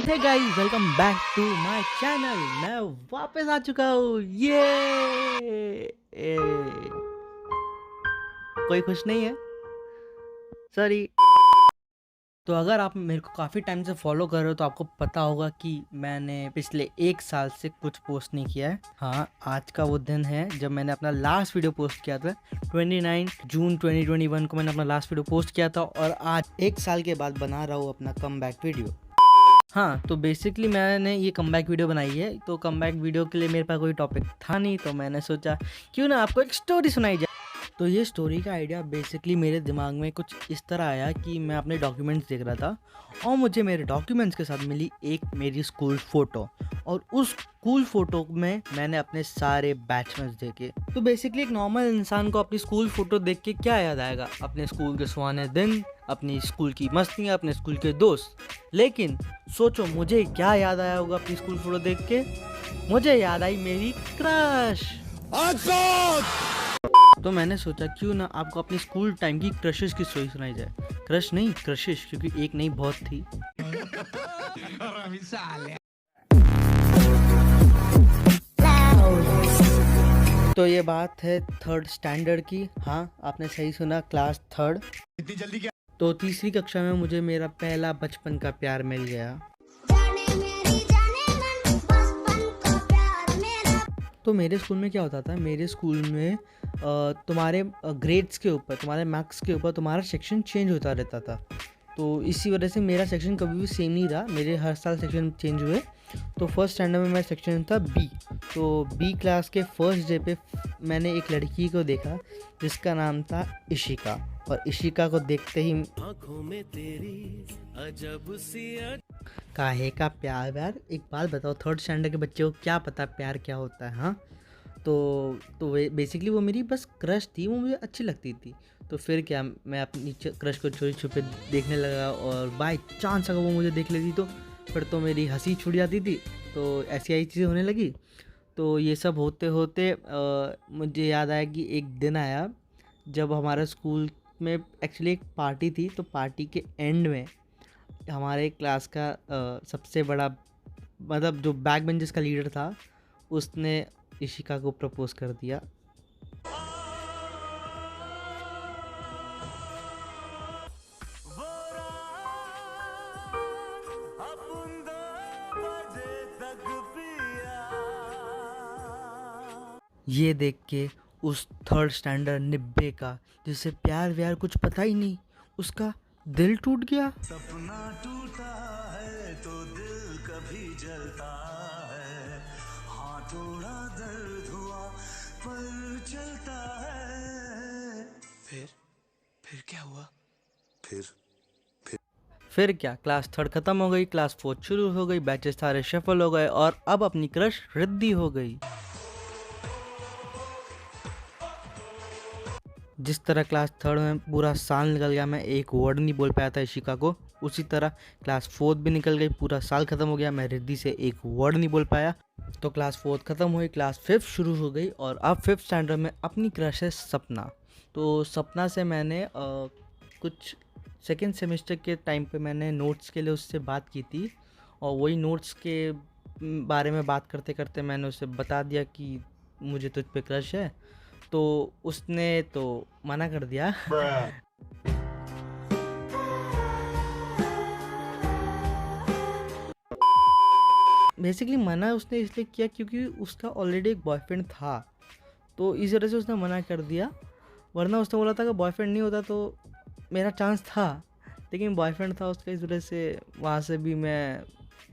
Hey guys, welcome back to my channel. मैं वापस आ चुका हूँ। कोई खुश नहीं है? सॉरी। तो अगर आप मेरे को काफ़ी टाइम से फॉलो कर रहे हो तो आपको पता होगा कि मैंने पिछले 1 साल से कुछ पोस्ट नहीं किया है। हाँ, आज का वो दिन है जब मैंने अपना लास्ट वीडियो पोस्ट किया था। 29 जून 2021 को मैंने अपना लास्ट वीडियो पोस्ट किया था और आज 1 साल के बाद बना रहा हूँ अपना कम बैक वीडियो। हाँ, तो बेसिकली मैंने ये कमबैक वीडियो बनाई है। तो कमबैक वीडियो के लिए मेरे पास कोई टॉपिक था नहीं, तो मैंने सोचा क्यों ना आपको एक स्टोरी सुनाई जाए। तो ये स्टोरी का आइडिया बेसिकली मेरे दिमाग में कुछ इस तरह आया कि मैं अपने डॉक्यूमेंट्स देख रहा था और मुझे मेरे डॉक्यूमेंट्स के साथ मिली एक मेरी स्कूल फ़ोटो, और उस स्कूल फ़ोटो में मैंने अपने सारे बैचमेट्स देखे। तो बेसिकली एक नॉर्मल इंसान को अपनी स्कूल फ़ोटो देख के क्या याद आएगा? अपने स्कूल के सुहाने दिन, अपनी स्कूल की मस्तियाँ, अपने स्कूल के दोस्त। लेकिन सोचो मुझे क्या याद आया होगा अपनी स्कूल फ़ोटो देख के? मुझे याद आई मेरी क्रश। तो मैंने सोचा क्यों ना आपको अपनी स्कूल टाइम की क्रशेस की स्टोरी सुनाई जाए। क्रश नहीं, क्रशेस, क्योंकि एक नहीं बहुत थी। तो ये बात है 3rd स्टैंडर्ड की। हाँ, आपने सही सुना, क्लास 3rd। इतनी जल्दी क्या? तो तीसरी कक्षा में मुझे मेरा पहला बचपन का प्यार मिल गया। तो मेरे स्कूल में क्या होता था, मेरे स्कूल में तुम्हारे ग्रेड्स के ऊपर, तुम्हारे मार्क्स के ऊपर तुम्हारा सेक्शन चेंज होता रहता था। तो इसी वजह से मेरा सेक्शन कभी भी सेम नहीं रहा, मेरे हर साल सेक्शन चेंज हुए। तो फर्स्ट स्टैंडर्ड में मेरा सेक्शन था बी। तो बी क्लास के फर्स्ट डे पे मैंने एक लड़की को देखा जिसका नाम था इशिका, और इशिका को देखते ही आँखों में तेरी अजब सी काहे का प्यार व्यार। एक बात बताओ, 3rd स्टैंडर्ड के बच्चे को क्या पता प्यार क्या होता है? हाँ, तो बेसिकली वो मेरी बस क्रश थी, वो मुझे अच्छी लगती थी। तो फिर क्या, मैं अपनी क्रश को चोरी छुपे देखने लगा, और बाय चांस अगर वो मुझे देख लेती तो फिर तो मेरी हंसी छूट जाती थी। तो ऐसी चीज़ें होने लगी। तो ये सब होते होते मुझे याद आया कि एक दिन आया जब हमारे स्कूल में एक्चुअली एक पार्टी थी। तो पार्टी के एंड में हमारे क्लास का सबसे बड़ा, मतलब जो बैक बेंचेस का लीडर था, उसने इशिका को प्रपोज कर दिया। ये देख के उस 3rd स्टैंडर्ड निब्बे का, जिसे प्यार व्यार कुछ पता ही नहीं, उसका दिल टूट गया। सपना टूटा है तो दिल कभी जलता है, हाँ थोड़ा दर्द हुआ पर चलता है। फिर क्या हुआ? फिर क्या, क्लास 3rd खत्म हो गई, क्लास 4th शुरू हो गई, बैचेस सारे शफल हो गए, और अब अपनी क्रश रिद्धि हो गई। जिस तरह क्लास 3rd में पूरा साल निकल गया, मैं एक वर्ड नहीं बोल पाया था इशिका को, उसी तरह क्लास 4th भी निकल गई, पूरा साल ख़त्म हो गया, मैं रिद्धि से एक वर्ड नहीं बोल पाया। तो क्लास 4th ख़त्म हुई, क्लास 5th शुरू हो गई, और अब 5th स्टैंडर्ड में अपनी क्रश है सपना। तो सपना से मैंने कुछ सेकेंड सेमेस्टर के टाइम पे मैंने नोट्स के लिए उससे बात की थी, और वही नोट्स के बारे में बात करते करते मैंने उसे बता दिया कि मुझे तुझ पे क्रश है। तो उसने तो मना कर दिया। बेसिकली मना उसने इसलिए किया क्योंकि उसका ऑलरेडी एक बॉयफ्रेंड था, तो इस वजह से उसने मना कर दिया। वरना उसने बोला था कि बॉयफ्रेंड नहीं होता तो मेरा चांस था, लेकिन बॉयफ्रेंड था उसका, इस वजह से वहाँ से भी मैं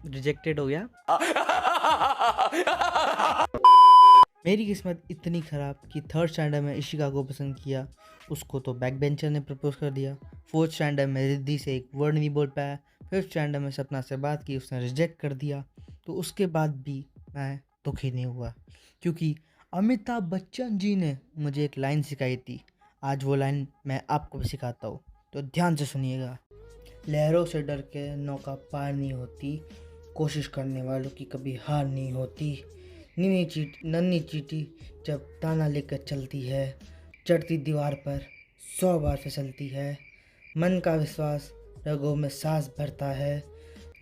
रिजेक्टेड हो गया। मेरी किस्मत इतनी ख़राब कि 3rd स्टैंडर्ड में इशिका को पसंद किया, उसको तो बैक बेंचर ने प्रपोज कर दिया। 4th स्टैंडर्ड में रिद्धि से एक वर्ड नहीं बोल पाया। 5th स्टैंडर्ड में सपना से बात की, उसने रिजेक्ट कर दिया। तो उसके बाद भी मैं दुखी नहीं हुआ, क्योंकि अमिताभ बच्चन जी ने मुझे एक लाइन सिखाई थी। आज वो लाइन मैं आपको भी सिखाता हूँ, तो ध्यान से सुनिएगा। लहरों से डर के नौका पार नहीं होती, कोशिश करने वालों की कभी हार नहीं होती। नन्ही चींटी जब ताना लेकर चलती है, चढ़ती दीवार पर 100 बार फिसलती है। मन का विश्वास रगों में सांस भरता है,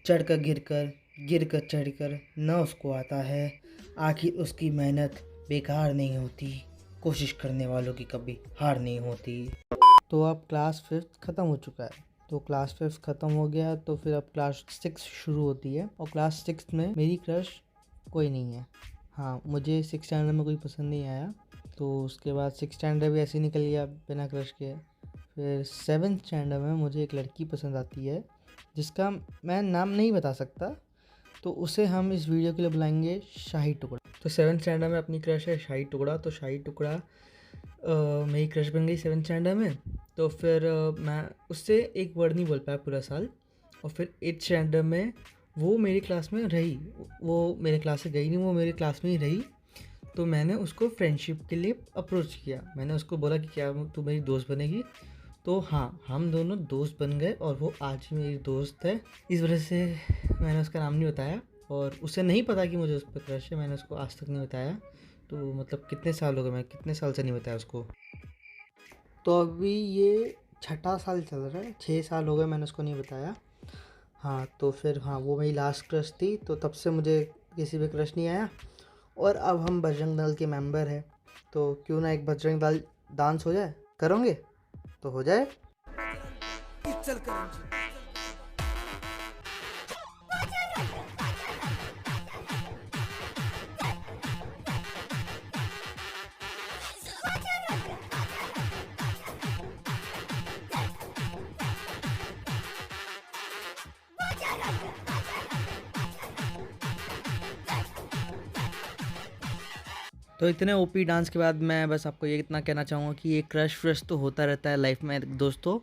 चढ़कर गिरकर गिर कर चढ़ कर न उसको आता है, आखिर उसकी मेहनत बेकार नहीं होती, कोशिश करने वालों की कभी हार नहीं होती। तो अब क्लास 5th ख़त्म हो चुका है। तो क्लास 5th ख़त्म हो गया तो फिर अब क्लास 6 शुरू होती है, और क्लास 6 में मेरी क्रश कोई नहीं है। हाँ, मुझे 6th स्टैंडर्ड में कोई पसंद नहीं आया, तो उसके बाद 6th स्टैंडर्ड भी ऐसे ही निकल गया बिना क्रश के। फिर 7th स्टैंडर्ड में मुझे एक लड़की पसंद आती है, जिसका मैं नाम नहीं बता सकता, तो उसे हम इस वीडियो के लिए बुलाएंगे शाही टुकड़ा। तो 7th स्टैंडर्ड में अपनी क्रश है शाही टुकड़ा। तो शाही टुकड़ा मेरी क्रश बन गई 7th स्टैंडर्ड में। तो फिर मैं उससे एक वर्ड नहीं बोल पाया पूरा साल। और फिर 8th स्टैंडर्ड में वो मेरी क्लास में रही, वो मेरे क्लास से गई नहीं, वो मेरे क्लास में ही रही। तो मैंने उसको फ्रेंडशिप के लिए अप्रोच किया। मैंने उसको बोला कि क्या तू मेरी दोस्त बनेगी? तो हाँ, हम दोनों दोस्त बन गए और वो आज भी मेरी दोस्त है। इस वजह से मैंने उसका नाम नहीं बताया, और उसे नहीं पता कि मुझे उस पर क्रश है। मैंने उसको आज तक नहीं बताया। तो मतलब कितने साल हो गए, मैं कितने साल से नहीं बताया उसको। तो अभी ये 6ठा साल चल रहा है, 6 साल हो गए मैंने उसको नहीं बताया। हाँ, तो फिर हाँ, वो मेरी लास्ट क्रश थी। तो तब से मुझे किसी पे क्रश नहीं आया। और अब हम बजरंग दल के मेंबर हैं, तो क्यों ना एक बजरंग दल डांस हो जाए? करोगे तो हो जाए। चल करेंगे। तो इतने ओपी डांस के बाद मैं बस आपको ये इतना कहना चाहूँगा कि ये क्रश व्रश तो होता रहता है लाइफ में दोस्तों।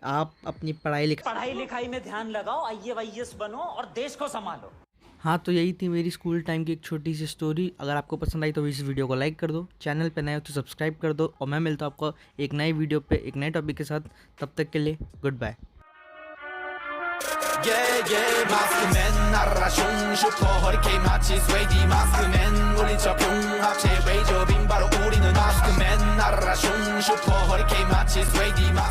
आप अपनी पढ़ाई लिखाई में ध्यान लगाओ, IAS बनो और देश को संभालो। हाँ, तो यही थी मेरी स्कूल टाइम की एक छोटी सी स्टोरी। अगर आपको पसंद आई तो इस वीडियो को लाइक कर दो, चैनल पे नए हो तो सब्सक्राइब कर दो, और मैं मिलता हूँ आपको एक नई वीडियो पे एक नए टॉपिक के साथ। तब तक के लिए गुड बाय। 마스크맨 나라숑 슈퍼 허리케인 마치 스웨이디 마스크맨 울린 척 융합체 레이저 빔 바로 우리는 마스크맨 나라숑 슈퍼 허리케인 마치 스웨이디